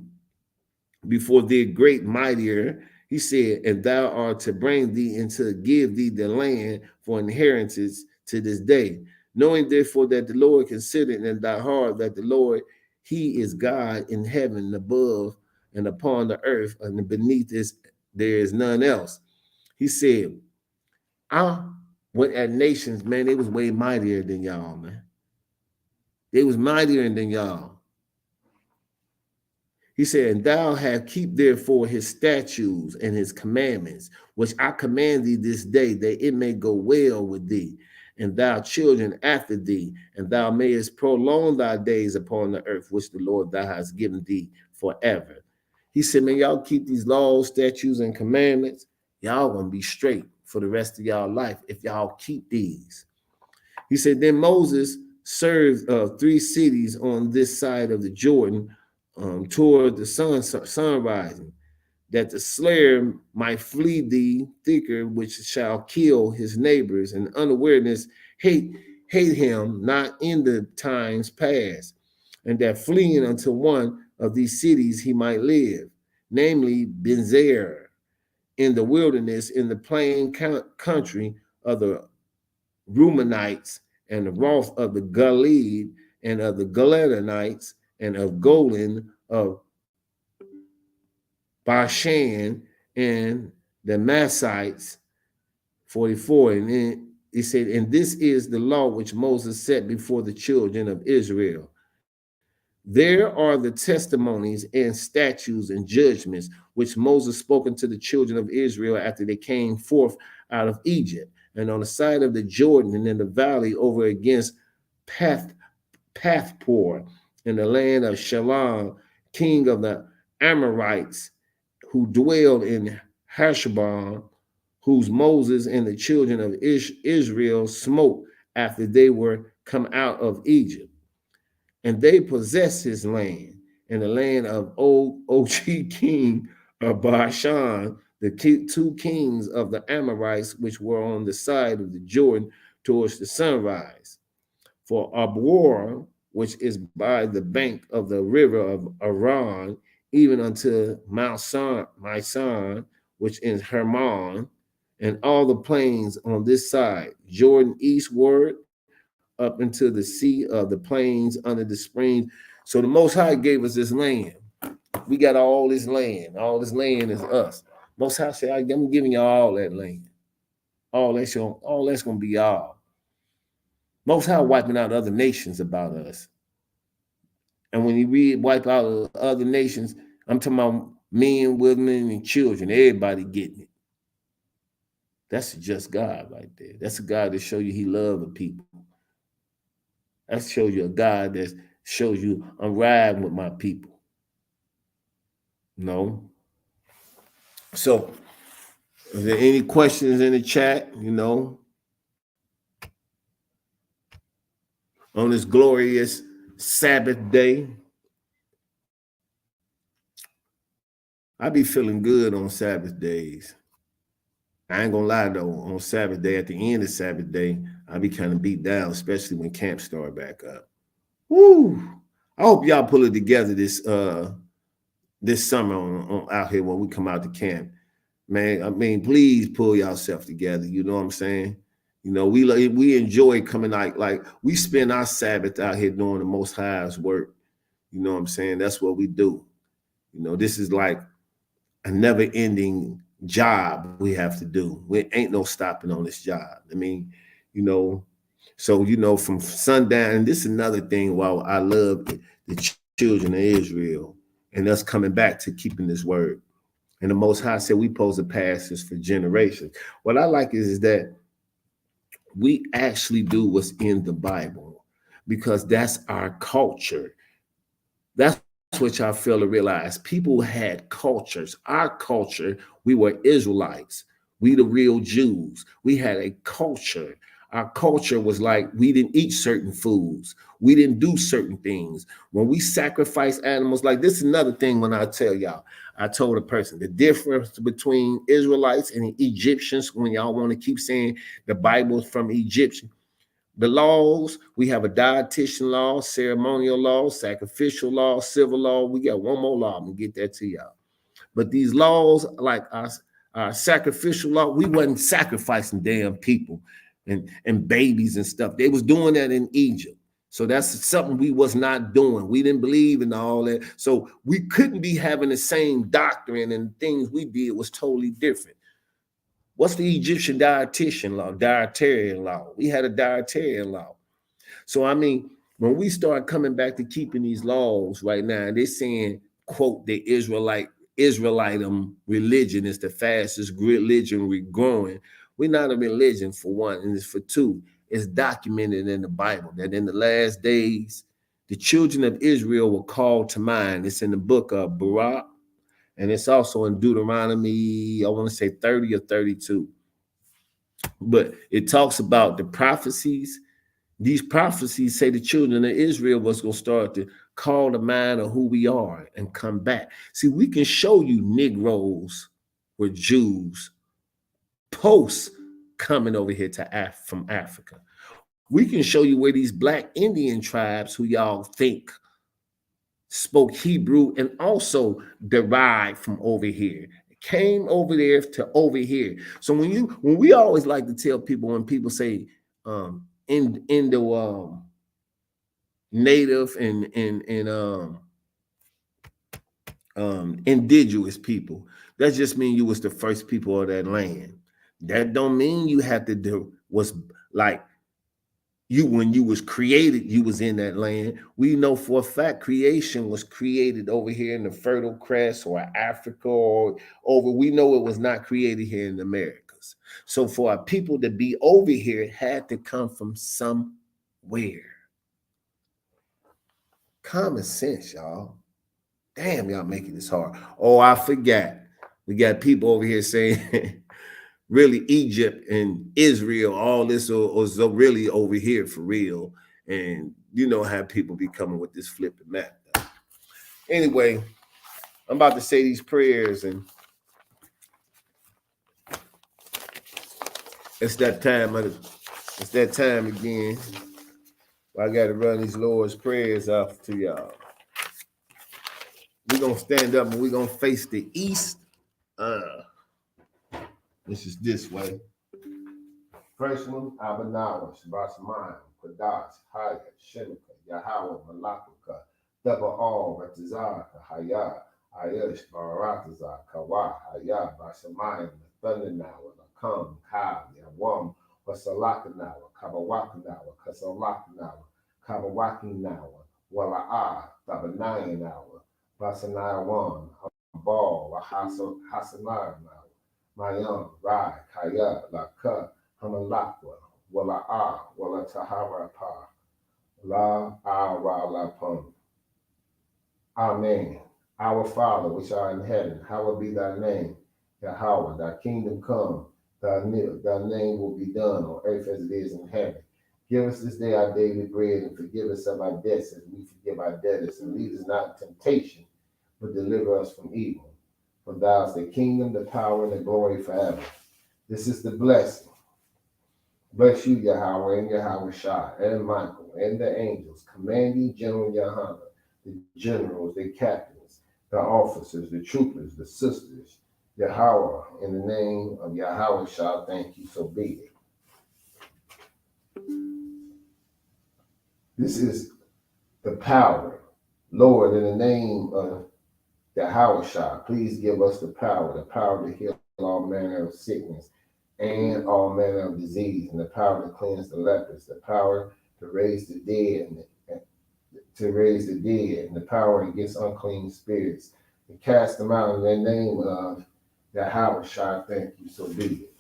Speaker 1: great mightier. He said, and thou art to bring thee and to give thee the land for inheritance to this day. Knowing therefore that the Lord considered in thy heart that the Lord, he is God in heaven above and upon the earth, and beneath this there is none else. He said, I went at nations, man, they was way mightier than y'all, man. They was mightier than y'all. He said, and thou have keep therefore his statutes and his commandments, which I command thee this day, that it may go well with thee, and thou children after thee, and thou mayest prolong thy days upon the earth, which the Lord thou hast given thee forever. He said, man, y'all keep these laws, statutes, and commandments, y'all gonna be straight for the rest of y'all life if y'all keep these. He said, then Moses served 3 cities on this side of the Jordan, toward the sun rising, that the slayer might flee thee thicker, which shall kill his neighbors, and unawareness hate him not in the times past, and that fleeing unto one of these cities he might live, namely Benzer, in the wilderness, in the plain country of the Reumenites, and the wrath of the Galid, and of the Galadonites, and of Golan, of Bashan, and the Massites. 44. And then he said, and this is the law which Moses set before the children of Israel. There are the testimonies and statutes and judgments which Moses spoke unto the children of Israel after they came forth out of Egypt, and on the side of the Jordan, and in the valley over against Pathpor, in the land of Shalom, king of the Amorites, who dwelled in Heshbon, whose Moses and the children of Israel smote after they were come out of Egypt. And they possessed his land, and the land of Og king of Bashan, the 2 kings of the Amorites, which were on the side of the Jordan towards the sunrise. For Abor, which is by the bank of the river of Aran, even unto Mount Mison, which is Hermon, and all the plains on this side, Jordan eastward, up into the sea of the plains under the springs. So the Most High gave us this land. We got all this land. All this land is us. Most High said, I'm giving you all that land. All that's going to be y'all. Most High wiping out other nations about us. And when you read wipe out other nations, I'm talking about men, women, and children. Everybody getting it. That's a just God right there. That's a God that shows you he loves the people. That shows you a God that shows you I'm riding with my people. No. So, is there any questions in the chat, on this glorious Sabbath day? I be feeling good on Sabbath days. I ain't gonna lie though, on Sabbath day, at the end of Sabbath day, I be kind of beat down, especially when camp start back up. Woo! I hope y'all pull it together this summer on out here when we come out to camp. Man, I mean, please pull yourself together. You know what I'm saying? We enjoy coming out, like we spend our Sabbath out here doing the Most High's work. You know what I'm saying? That's what we do. This is like a never-ending job we have to do. We ain't no stopping on this job. I mean, So, from sundown, and this is another thing while I love the children of Israel and us coming back to keeping this word. And the Most High said we supposed to pass this for generations. What I like is that we actually do what's in the Bible because that's our culture. That's what y'all fail to realize. People had cultures. Our culture, we were Israelites. We the real Jews. We had a culture. Our culture was like we didn't eat certain foods. We didn't do certain things. When we sacrifice animals, like this is another thing when I tell y'all, I told a person the difference between Israelites and Egyptians when y'all want to keep saying the Bible's from Egyptian. The laws, we have a dietitian law, ceremonial law, sacrificial law, civil law. We got one more law. I'm going to get that to y'all. But these laws, like our sacrificial law, we wasn't sacrificing damn people and babies and stuff. They was doing that in Egypt. So that's something we was not doing. We didn't believe in all that. So we couldn't be having the same doctrine, and things we did was totally different. What's the Egyptian dietitian law, dietarian law? We had a dietarian law. So, I mean, when we start coming back to keeping these laws right now, they're saying, quote, the Israelitum religion is the fastest religion we're growing. We're not a religion, for one, and it's for two. It's documented in the Bible that in the last days, the children of Israel were called to mind. It's in the book of Baruch, and it's also in Deuteronomy, I want to say 30 or 32. But it talks about the prophecies. These prophecies say the children of Israel was going to start to call to mind of who we are and come back. See, we can show you Negroes were Jews post coming over here from Africa. We can show you where these Black Indian tribes who y'all think spoke Hebrew and also derived from over here, came over there to over here. So when we always like to tell people, when people say Indo native and indigenous people, that just means you was the first people of that land. That don't mean you have to do was like you when you was created, you was in that land. We know for a fact creation was created over here in the Fertile Crescent or Africa or over. We know it was not created here in the Americas. So for our people to be over here, it had to come from somewhere. Common sense, y'all. Damn, y'all making this hard. Oh, I forgot. We got people over here saying really Egypt and Israel, all this was really over here for real. And you know how people be coming with this flipping map. Anyway, I'm about to say these prayers, and it's that time again. I got to run these Lord's prayers off to y'all. We're going to stand up and we're going to face the east. This is this way. First one, Abanawa, Shabasman, Kadas, Hayat, Shemika, Yahweh, Malakaka, Double All, Ratazaka, Hayat, Ayash, Barataza, Kawa, Hayat, Bashamayim, Thundernawa, Lakam, Kab, Yawam, Wasalakanawa, Kabawakanawa, Kasalakanawa, Kabawakinawa, Wala'a, Tabanayanawa, Basanayawan, Ball, Hasanayanawa, Mayam, Rai, Kaya, Laka, Hamalakwa, Wala'a, Wala Taharapa, La Ra La Pum. Amen. Our Father, which art in heaven, hallowed be thy name. Yahweh, thy kingdom come, thy name will be done on earth as it is in heaven. Give us this day our daily bread, and forgive us of our debts as we forgive our debtors. And lead us not in temptation, but deliver us from evil. For thou is the kingdom, the power, and the glory forever. This is the blessing. Bless you, Yahweh, and Yahweh Shah, and Michael, and the angels, commanding General Yahweh, the generals, the captains, the officers, the troopers, the sisters, Yahweh, in the name of Yahweh Shah, thank you, so be it. This is the power. Lord, in the name of Yahweh Shah, please give us the power to heal all manner of sickness and all manner of disease, and the power to cleanse the lepers, the power to raise the dead, and the power against unclean spirits, to cast them out in the name of Yahweh shall thank you, so be it.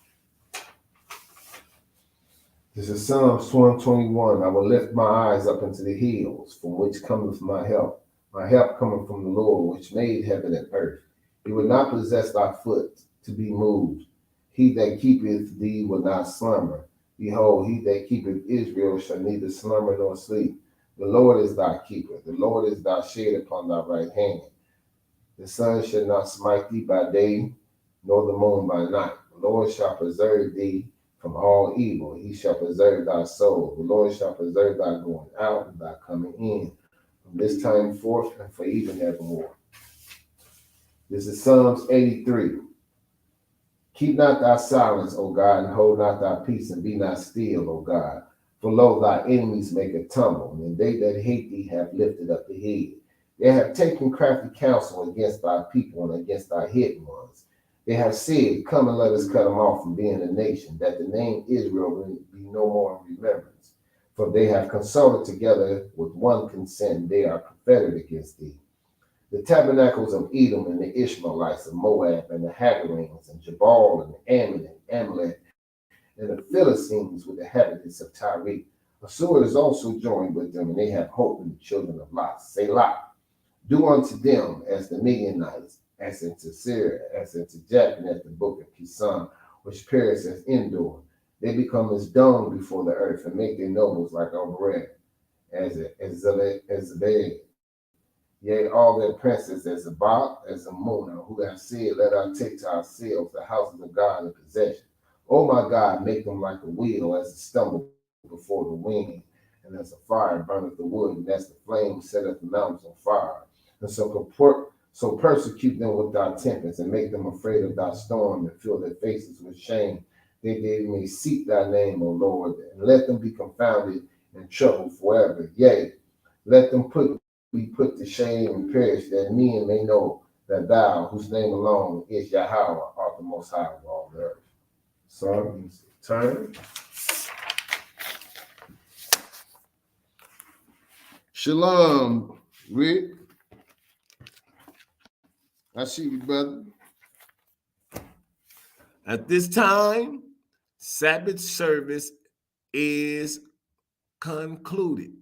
Speaker 1: This is Psalms 121. I will lift my eyes up into the hills, from which cometh my help. My help cometh from the Lord, which made heaven and earth. He will not possess thy foot to be moved. He that keepeth thee will not slumber. Behold, he that keepeth Israel shall neither slumber nor sleep. The Lord is thy keeper. The Lord is thy shade upon thy right hand. The sun shall not smite thee by day, nor the moon by night. The Lord shall preserve thee from all evil. He shall preserve thy soul. The Lord shall preserve thy going out and thy coming in, from this time forth and for even evermore. This is Psalms 83. Keep not thy silence, O God, and hold not thy peace, and be not still, O God. For lo, thy enemies make a tumble, and they that hate thee have lifted up the head. They have taken crafty counsel against thy people and against thy hidden ones. They have said, come and let us cut them off from being a nation, that the name Israel will be no more in remembrance. For they have consulted together with one consent, they are confederate against thee. The tabernacles of Edom and the Ishmaelites of Moab and the Hagarenes and Jabal and the Ammon and Amalek and the Philistines with the inhabitants of Tyre. Assur is also joined with them, and they have hope in the children of Lot. Selah. Do unto them as the Midianites, as into Syria, as into Japheth, at the book of Kisan, which perish as Endor. They become as dung before the earth, and make their nobles like Obred, as Zebed. Yea, all their princes as a Bach, as a Mona, who have said, let us take to ourselves the houses of God in possession. O my God, make them like a wheel, as a stumble before the wind, and as a fire burneth the wood, and as the flame setteth the mountains on fire. And so persecute them with thy tempest, and make them afraid of thy storm, and fill their faces with shame, that they may seek thy name, O Lord, and let them be confounded and troubled forever. Yea, let them be put to shame and perish, that men may know that thou, whose name alone is Yahweh, art the most high of all the earth. So, turn. Shalom, Rick. I see you, brother. At this time, Sabbit service is concluded.